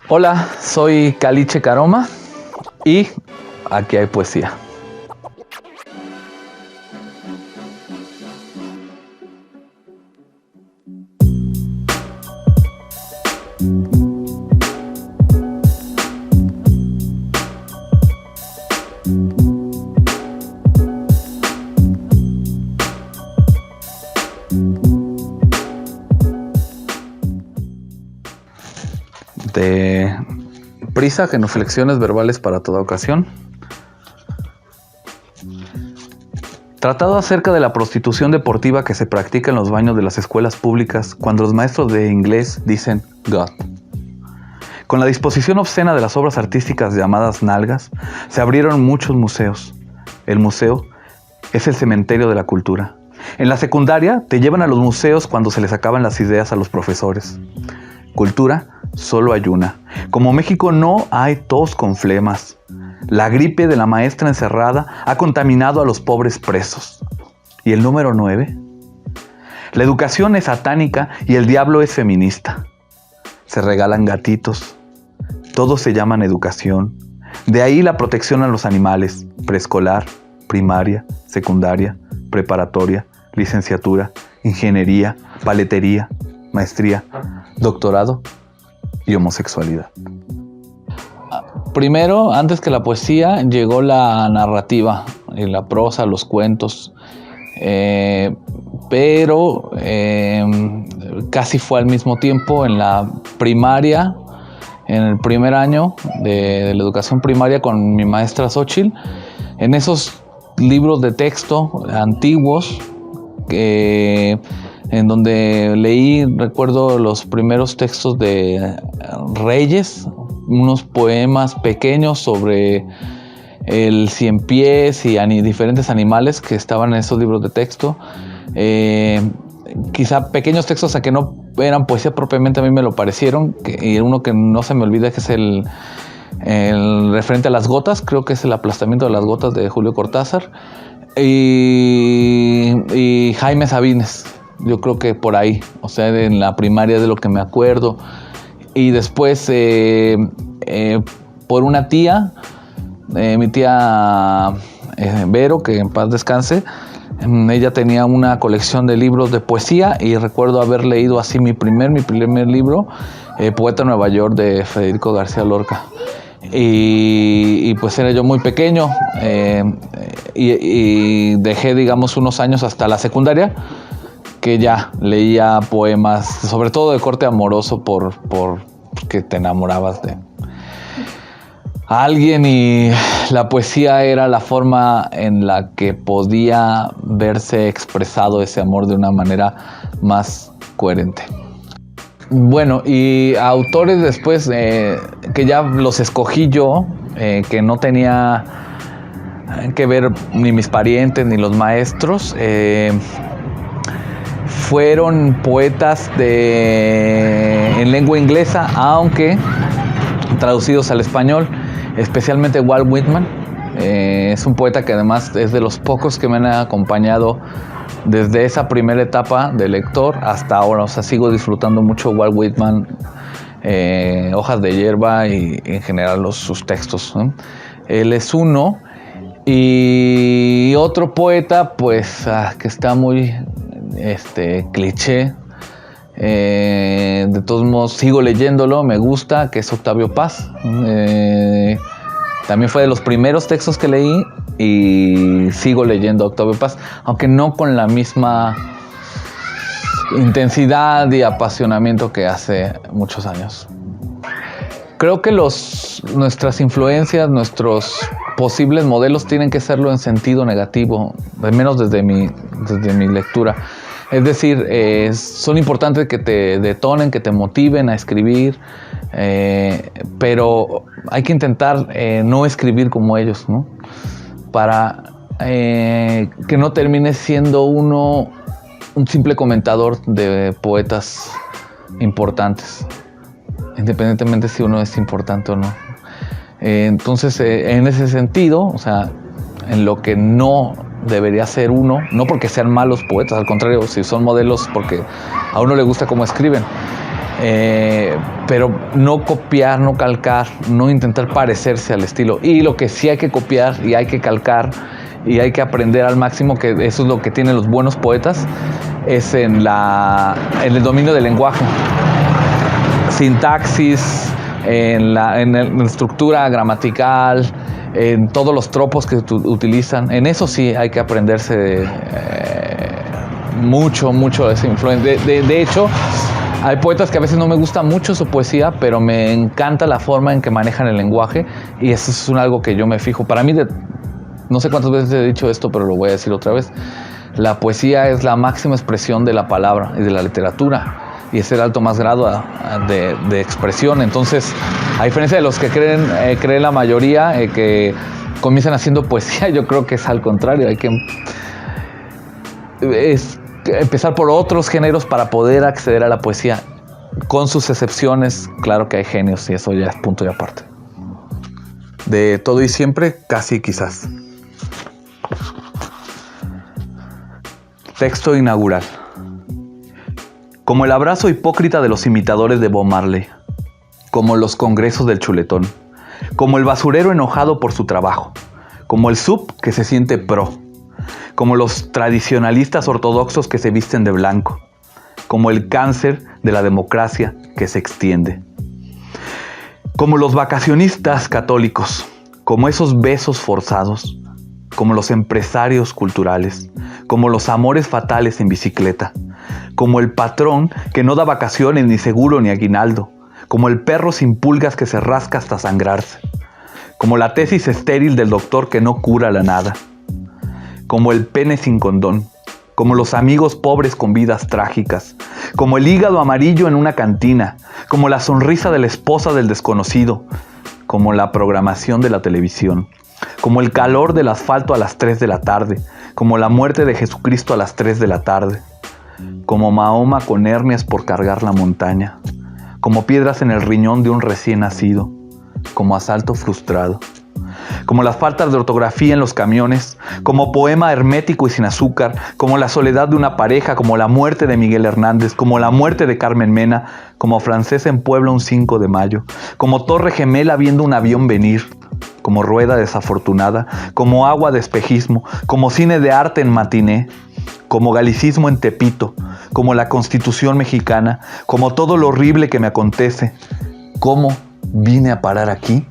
Hola, soy Caliche Caroma y aquí hay poesía. De Prisa, genuflexiones verbales para toda ocasión. Tratado acerca de la prostitución deportiva que se practica en los baños de las escuelas públicas cuando los maestros de inglés dicen God. Con la disposición obscena de las obras artísticas llamadas nalgas, se abrieron muchos museos. El museo es el cementerio de la cultura. En la secundaria te llevan a los museos cuando se les acaban las ideas a los profesores. Cultura solo hay una. Como México no hay tos con flemas. La gripe de la maestra encerrada ha contaminado a los pobres presos. ¿Y el número 9? La educación es satánica y el diablo es feminista. Se regalan gatitos. Todos se llaman educación. De ahí la protección a los animales. Preescolar, primaria, secundaria, preparatoria, licenciatura, ingeniería, paletería, maestría, doctorado y homosexualidad. Primero, antes que la poesía, llegó la narrativa, la prosa, los cuentos, pero casi fue al mismo tiempo en la primaria, en el primer año de la educación primaria con mi maestra Xochitl, en esos libros de texto antiguos en donde leí, recuerdo, los primeros textos de Reyes, unos poemas pequeños sobre el ciempiés y diferentes animales que estaban en esos libros de texto. Quizá pequeños textos a que no eran poesía propiamente, a mí me lo parecieron, y uno que no se me olvida que es el referente a las gotas, creo que es el aplastamiento de las gotas de Julio Cortázar, y Jaime Sabines. Yo creo que por ahí, o sea, en la primaria de lo que me acuerdo. Y después, por una tía, mi tía Vero, que en paz descanse, ella tenía una colección de libros de poesía y recuerdo haber leído así mi primer libro, Poeta Nueva York, de Federico García Lorca. Y pues era yo muy pequeño y dejé, digamos, unos años hasta la secundaria, que ya leía poemas, sobre todo de corte amoroso, por que te enamorabas de alguien, y la poesía era la forma en la que podía verse expresado ese amor de una manera más coherente. Bueno, y autores después, que ya los escogí yo, que no tenía que ver ni mis parientes ni los maestros, fueron poetas en lengua inglesa, aunque traducidos al español, especialmente Walt Whitman. Es un poeta que además es de los pocos que me han acompañado desde esa primera etapa de lector hasta ahora. O sea, sigo disfrutando mucho Walt Whitman, Hojas de hierba y en general sus textos, ¿no? Él es uno. Y otro poeta, pues, que está muy cliché, de todos modos sigo leyéndolo, me gusta, que es Octavio Paz. También fue de los primeros textos que leí y sigo leyendo a Octavio Paz, aunque no con la misma intensidad y apasionamiento que hace muchos años. Creo que nuestras influencias, nuestros posibles modelos tienen que serlo en sentido negativo, al menos desde mi lectura. Es decir, son importantes que te detonen, que te motiven a escribir, pero hay que intentar no escribir como ellos, ¿no? Para que no termine siendo uno un simple comentador de poetas importantes, independientemente si uno es importante o no. Entonces, en ese sentido, o sea, en lo que no debería ser uno, no porque sean malos poetas, al contrario, si son modelos porque a uno le gusta cómo escriben, pero no copiar, no calcar, no intentar parecerse al estilo. Y lo que sí hay que copiar y hay que calcar y hay que aprender al máximo, que eso es lo que tienen los buenos poetas, es en el dominio del lenguaje, sintaxis, en la estructura gramatical, en todos los tropos que utilizan. En eso sí hay que aprenderse mucho de esa influencia. De hecho, hay poetas que a veces no me gusta mucho su poesía, pero me encanta la forma en que manejan el lenguaje, y eso es algo que yo me fijo. Para mí, no sé cuántas veces he dicho esto, pero lo voy a decir otra vez. La poesía es la máxima expresión de la palabra y de la literatura, y es el alto más grado de expresión. Entonces, a diferencia de los que creen la mayoría que comienzan haciendo poesía, yo creo que es al contrario. Hay que empezar por otros géneros para poder acceder a la poesía, con sus excepciones. Claro que hay genios, y eso ya es punto y aparte. De todo y siempre, casi quizás. Texto inaugural. Como el abrazo hipócrita de los imitadores de Bob Marley, como los congresos del chuletón, como el basurero enojado por su trabajo, como el sub que se siente pro, como los tradicionalistas ortodoxos que se visten de blanco, como el cáncer de la democracia que se extiende, como los vacacionistas católicos, como esos besos forzados, como los empresarios culturales, como los amores fatales en bicicleta, como el patrón que no da vacaciones, ni seguro, ni aguinaldo, como el perro sin pulgas que se rasca hasta sangrarse, como la tesis estéril del doctor que no cura la nada, como el pene sin condón, como los amigos pobres con vidas trágicas, como el hígado amarillo en una cantina, como la sonrisa de la esposa del desconocido, como la programación de la televisión, como el calor del asfalto a las 3 de la tarde, como la muerte de Jesucristo a las 3 de la tarde, como Mahoma con hernias por cargar la montaña, como piedras en el riñón de un recién nacido, como asalto frustrado, como las faltas de ortografía en los camiones, como poema hermético y sin azúcar, como la soledad de una pareja, como la muerte de Miguel Hernández, como la muerte de Carmen Mena, como Francesa en Puebla un 5 de mayo, como Torre Gemela viendo un avión venir, como rueda desafortunada, como agua de espejismo, como cine de arte en matiné, como galicismo en Tepito, como la Constitución mexicana, como todo lo horrible que me acontece. ¿Cómo vine a parar aquí?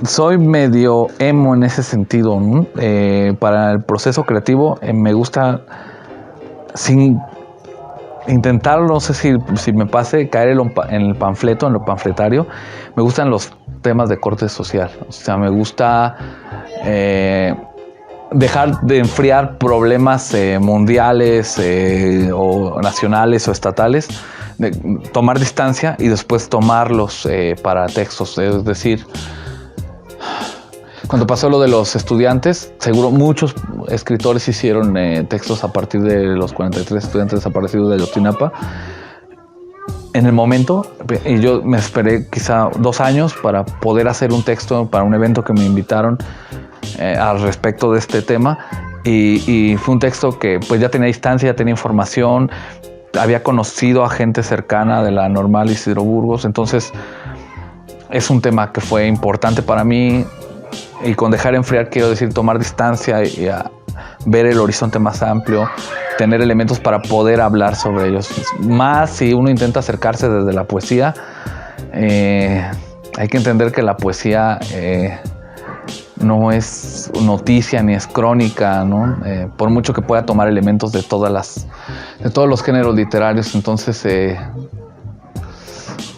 Soy medio emo en ese sentido, ¿no? Para el proceso creativo me gusta, sin intentarlo, no sé si me pase, caer en el panfleto, en lo panfletario. Me gustan los temas de corte social. O sea, me gusta dejar de enfriar problemas mundiales o nacionales o estatales, de tomar distancia y después tomarlos para textos. Es decir, cuando pasó lo de los estudiantes, seguro muchos escritores hicieron textos a partir de los 43 estudiantes desaparecidos de Ayotzinapa. En el momento, y yo me esperé quizá 2 años para poder hacer un texto para un evento que me invitaron al respecto de este tema, y fue un texto que pues ya tenía distancia, ya tenía información, había conocido a gente cercana de la Normal Isidro Burgos. Entonces es un tema que fue importante para mí, y con dejar enfriar quiero decir tomar distancia y ver el horizonte más amplio, tener elementos para poder hablar sobre ellos. Más si uno intenta acercarse desde la poesía, hay que entender que la poesía no es noticia ni es crónica, ¿no? Por mucho que pueda tomar elementos de todos los géneros literarios. Entonces,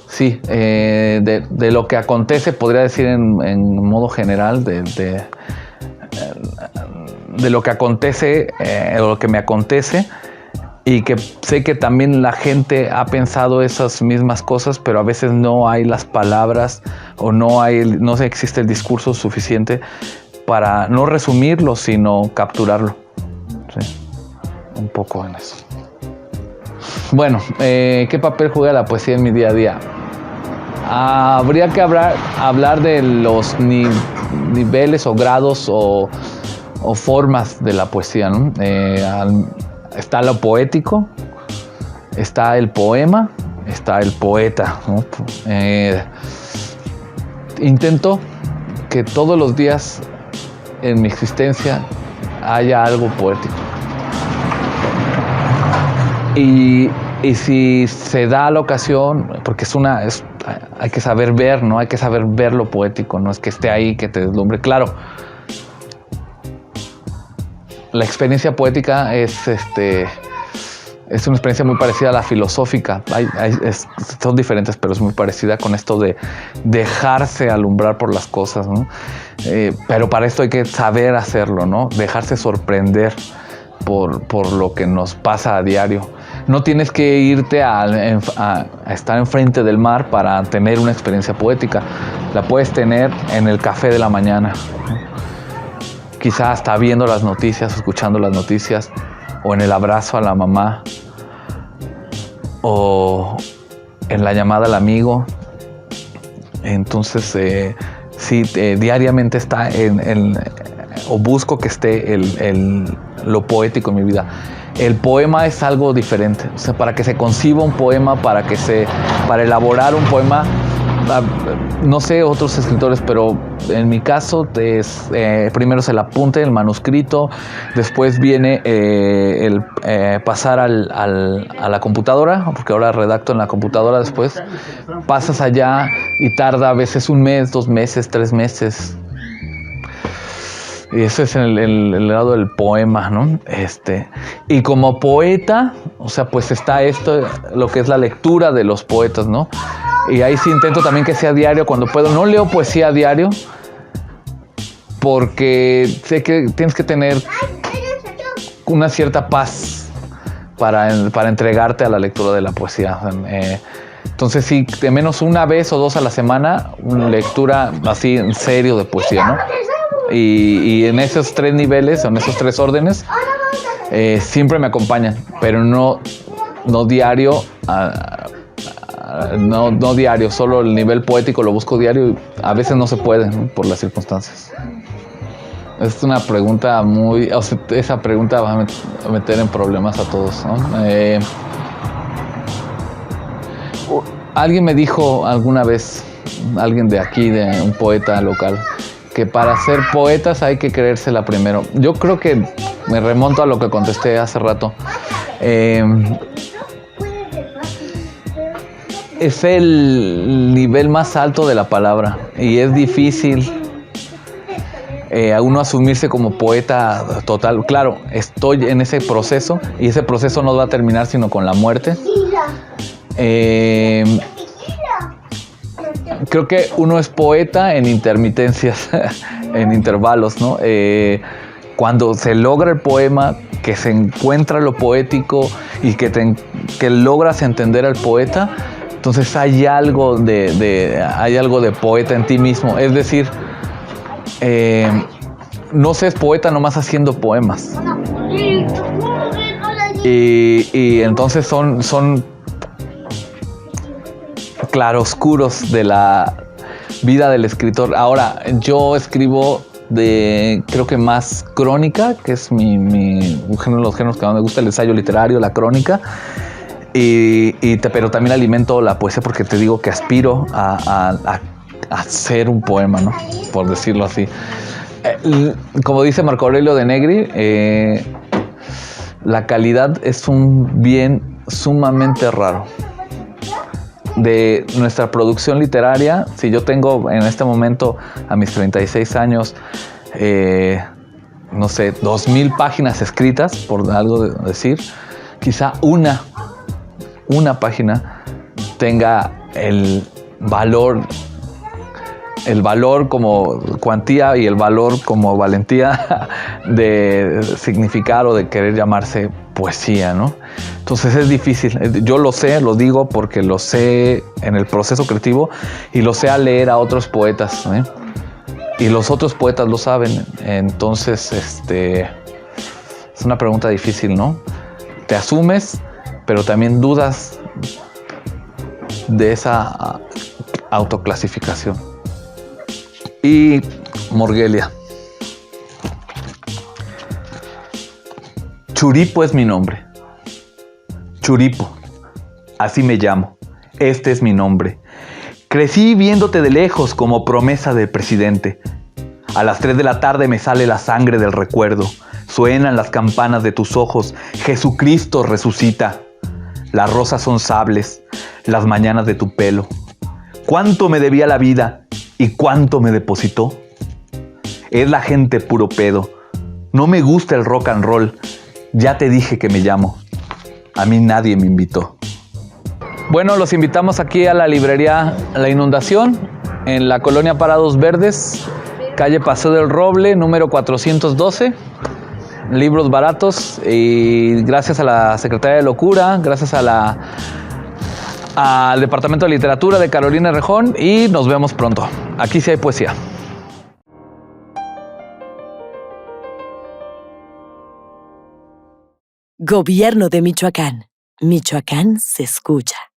sí, de lo que acontece, podría decir en modo general, de lo que acontece, o lo que me acontece, y que sé que también la gente ha pensado esas mismas cosas, pero a veces no hay las palabras o no existe el discurso suficiente para no resumirlo, sino capturarlo. Sí, un poco en eso. Bueno, ¿qué papel juega la poesía en mi día a día? Habría que hablar de los niveles o grados o formas de la poesía, ¿no? Está lo poético, está el poema, está el poeta, ¿no? Intento que todos los días en mi existencia haya algo poético. Y si se da la ocasión, porque hay que saber ver, ¿no? Hay que saber ver lo poético, no es que esté ahí, que te deslumbre. Claro, la experiencia poética es una experiencia muy parecida a la filosófica. Son diferentes, pero es muy parecida con esto de dejarse alumbrar por las cosas, ¿no? Pero para esto hay que saber hacerlo, ¿no? Dejarse sorprender por lo que nos pasa a diario. No tienes que irte a estar enfrente del mar para tener una experiencia poética. La puedes tener en el café de la mañana, quizá hasta viendo las noticias, escuchando las noticias, o en el abrazo a la mamá, o en la llamada al amigo. Entonces, sí, diariamente está o busco que esté lo poético en mi vida. El poema es algo diferente. O sea, para que se conciba un poema, para elaborar un poema, no sé otros escritores, pero en mi caso primero se le apunte el manuscrito, después viene el pasar a la computadora, porque ahora redacto en la computadora, después pasas allá y tarda a veces 1 mes, 2 meses, 3 meses. Y ese es el lado del poema, ¿no? Y como poeta, o sea, pues está esto, lo que es la lectura de los poetas, ¿no? Y ahí sí intento también que sea diario cuando puedo. No leo poesía a diario porque sé que tienes que tener una cierta paz para entregarte a la lectura de la poesía. Entonces sí, de menos 1 vez o 2 a la semana, una lectura así en serio de poesía, ¿no? Y en esos 3 niveles, en esos 3 órdenes, siempre me acompañan, pero no diario, no diario, solo el nivel poético lo busco diario y a veces no se puede, ¿no? Por las circunstancias. Es una pregunta esa pregunta va a meter en problemas a todos, ¿no? Alguien me dijo alguna vez, alguien de aquí, de un poeta local, que para ser poetas hay que creérsela primero. Yo creo que me remonto a lo que contesté hace rato. Es el nivel más alto de la palabra y es difícil a uno asumirse como poeta total. Claro, estoy en ese proceso y ese proceso no va a terminar sino con la muerte. Creo que uno es poeta en intermitencias, en intervalos, ¿no? Cuando se logra el poema, que se encuentra lo poético y que logras entender al poeta, entonces hay algo de poeta en ti mismo. Es decir, no se es poeta nomás haciendo poemas. Y entonces son claroscuros de la vida del escritor. Ahora, yo escribo creo que más crónica, que es un género de los géneros que más me gusta, el ensayo literario, la crónica, pero también alimento la poesía porque te digo que aspiro a hacer un poema, ¿no? Por decirlo así. Como dice Marco Aurelio de Negri, la calidad es un bien sumamente raro. De nuestra producción literaria, si yo tengo en este momento, a mis 36 años, no sé, 2,000 páginas escritas, por algo decir, quizá una página tenga el valor como cuantía y el valor como valentía de significar o de querer llamarse poesía, ¿no? Entonces es difícil. Yo lo sé, lo digo porque lo sé en el proceso creativo y lo sé al leer a otros poetas, ¿eh? Y los otros poetas lo saben. Entonces, es una pregunta difícil, ¿no? Te asumes, pero también dudas de esa autoclasificación. Y Morgelia. Churipo es mi nombre. Churipo. Así me llamo. Este es mi nombre. Crecí viéndote de lejos como promesa del presidente. A las 3 de la tarde me sale la sangre del recuerdo. Suenan las campanas de tus ojos. Jesucristo resucita. Las rosas son sables. Las mañanas de tu pelo. ¿Cuánto me debía la vida y cuánto me depositó? Es la gente puro pedo. No me gusta el rock and roll. Ya te dije que me llamo. A mí nadie me invitó. Bueno, los invitamos aquí a la librería La Inundación, en la colonia Parados Verdes, calle Paseo del Roble, número 412. Libros baratos y gracias a la Secretaría de Locura, gracias a al Departamento de Literatura de Carolina Rejón y nos vemos pronto. Aquí sí hay poesía. Gobierno de Michoacán. Michoacán se escucha.